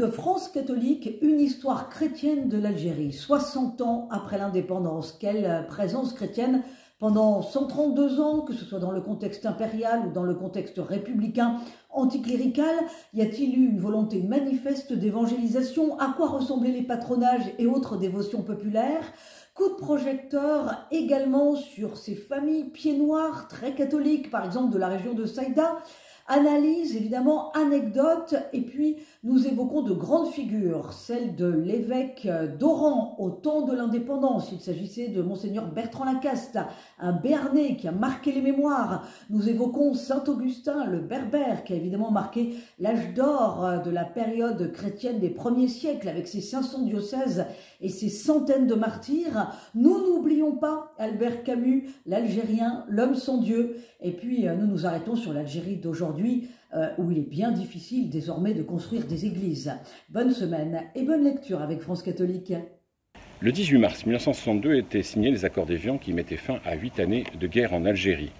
de France catholique, une histoire chrétienne de l'Algérie, 60 ans après l'indépendance. Quelle présence chrétienne pendant 132 ans, que ce soit dans le contexte impérial ou dans le contexte républicain anticlérical. Y a-t-il eu une volonté manifeste d'évangélisation? À quoi ressemblaient les patronages et autres dévotions populaires? Coup de projecteur également sur ces familles pieds noirs très catholiques, par exemple de la région de Saïda. Analyse, évidemment, anecdote, et puis nous évoquons de grandes figures, celle de l'évêque d'Oran au temps de l'indépendance. Il s'agissait de Monseigneur Bertrand Lacaste, un Béarnais qui a marqué les mémoires. Nous évoquons Saint-Augustin, le Berbère, qui a évidemment marqué l'âge d'or de la période chrétienne des premiers siècles, avec ses 500 diocèses et ses centaines de martyrs. Nous n'oublions pas Albert Camus, l'Algérien, l'homme sans Dieu, et puis nous nous arrêtons sur l'Algérie d'aujourd'hui, où il est bien difficile désormais de construire des églises. Bonne semaine et bonne lecture avec France Catholique. Le 18 mars 1962 étaient signés les accords d'Évian qui mettaient fin à 8 années de guerre en Algérie.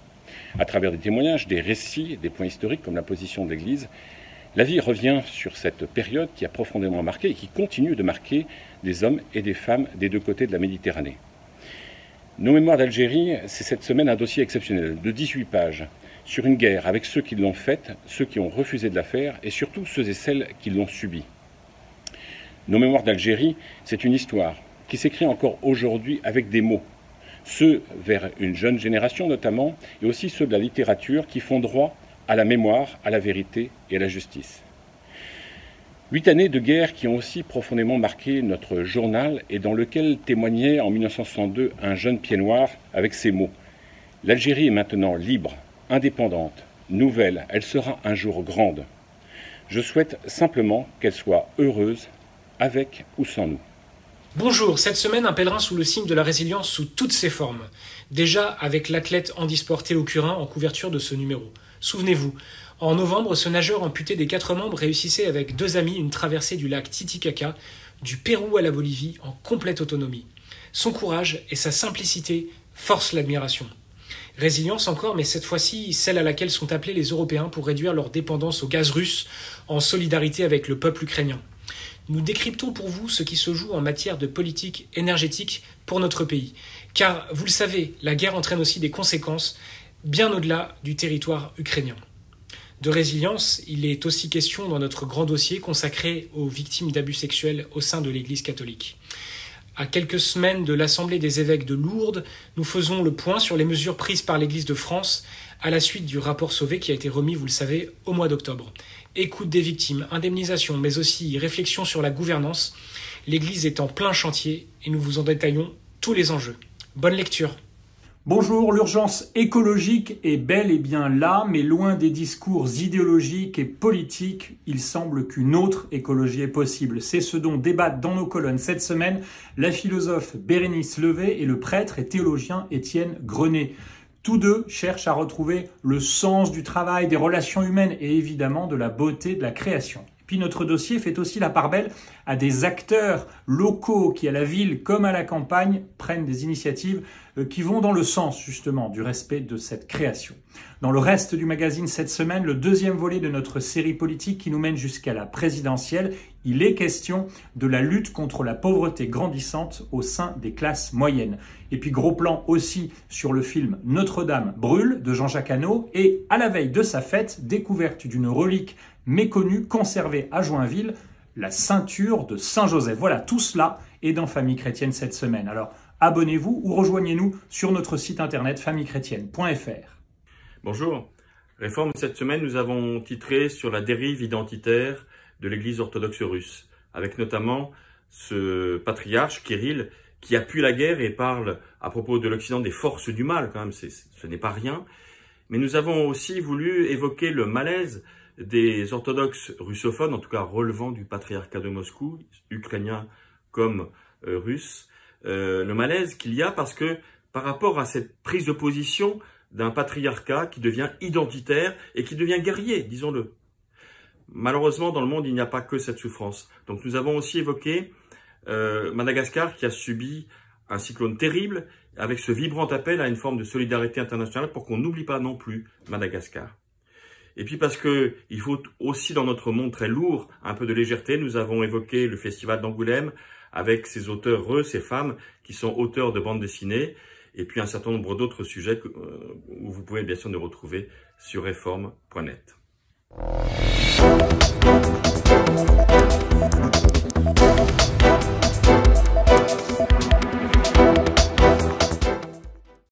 À travers des témoignages, des récits, des points historiques comme la position de l'Église, la vie revient sur cette période qui a profondément marqué et qui continue de marquer des hommes et des femmes des deux côtés de la Méditerranée. Nos mémoires d'Algérie, c'est cette semaine un dossier exceptionnel de 18 pages sur une guerre avec ceux qui l'ont faite, ceux qui ont refusé de la faire et surtout ceux et celles qui l'ont subie. Nos mémoires d'Algérie, c'est une histoire qui s'écrit encore aujourd'hui avec des mots, ceux vers une jeune génération notamment, et aussi ceux de la littérature qui font droit à la mémoire, à la vérité et à la justice. 8 années de guerre qui ont aussi profondément marqué notre journal et dans lequel témoignait en 1962 un jeune pied noir avec ces mots. L'Algérie est maintenant libre, indépendante, nouvelle, elle sera un jour grande. Je souhaite simplement qu'elle soit heureuse, avec ou sans nous. Bonjour, cette semaine, un pèlerin sous le signe de la résilience sous toutes ses formes. Déjà avec l'athlète handisport Théo Curin en couverture de ce numéro. Souvenez-vous, en novembre, ce nageur amputé des 4 membres réussissait avec 2 amis une traversée du lac Titicaca, du Pérou à la Bolivie, en complète autonomie. Son courage et sa simplicité forcent l'admiration. Résilience encore, mais cette fois-ci, celle à laquelle sont appelés les Européens pour réduire leur dépendance au gaz russe en solidarité avec le peuple ukrainien. Nous décryptons pour vous ce qui se joue en matière de politique énergétique pour notre pays. Car, vous le savez, la guerre entraîne aussi des conséquences bien au-delà du territoire ukrainien. De résilience, il est aussi question dans notre grand dossier consacré aux victimes d'abus sexuels au sein de l'Église catholique. À quelques semaines de l'Assemblée des évêques de Lourdes, nous faisons le point sur les mesures prises par l'Église de France à la suite du rapport Sauvé qui a été remis, vous le savez, au mois d'octobre. Écoute des victimes, indemnisation, mais aussi réflexion sur la gouvernance. L'Église est en plein chantier et nous vous en détaillons tous les enjeux. Bonne lecture. Bonjour, l'urgence écologique est bel et bien là, mais loin des discours idéologiques et politiques, il semble qu'une autre écologie est possible. C'est ce dont débattent dans nos colonnes cette semaine la philosophe Bérénice Levé et le prêtre et théologien Étienne Grenet. Tous deux cherchent à retrouver le sens du travail, des relations humaines et évidemment de la beauté de la création. Puis notre dossier fait aussi la part belle à des acteurs locaux qui, à la ville comme à la campagne, prennent des initiatives qui vont dans le sens justement du respect de cette création. Dans le reste du magazine cette semaine, le deuxième volet de notre série politique qui nous mène jusqu'à la présidentielle, il est question de la lutte contre la pauvreté grandissante au sein des classes moyennes. Et puis gros plan aussi sur le film Notre-Dame brûle de Jean-Jacques Hano et à la veille de sa fête, découverte d'une relique méconnue conservée à Joinville, la ceinture de Saint-Joseph. Voilà, tout cela est dans Famille Chrétienne cette semaine. Alors abonnez-vous ou rejoignez-nous sur notre site internet famillechrétienne.fr. Bonjour. Réforme cette semaine, nous avons titré sur la dérive identitaire de l'Église orthodoxe russe, avec notamment ce patriarche Kirill qui appuie la guerre et parle à propos de l'Occident des forces du mal, quand même, ce n'est pas rien. Mais nous avons aussi voulu évoquer le malaise des orthodoxes russophones, en tout cas relevant du patriarcat de Moscou, ukrainien comme russe, le malaise qu'il y a parce que par rapport à cette prise de position d'un patriarcat qui devient identitaire et qui devient guerrier, disons-le. Malheureusement, dans le monde, il n'y a pas que cette souffrance. Donc nous avons aussi évoqué Madagascar qui a subi un cyclone terrible avec ce vibrant appel à une forme de solidarité internationale pour qu'on n'oublie pas non plus Madagascar. Et puis parce que il faut aussi dans notre monde très lourd un peu de légèreté, nous avons évoqué le festival d'Angoulême avec ces auteurs, ces femmes qui sont auteurs de bandes dessinées, et puis un certain nombre d'autres sujets où vous pouvez bien sûr nous retrouver sur reform.net.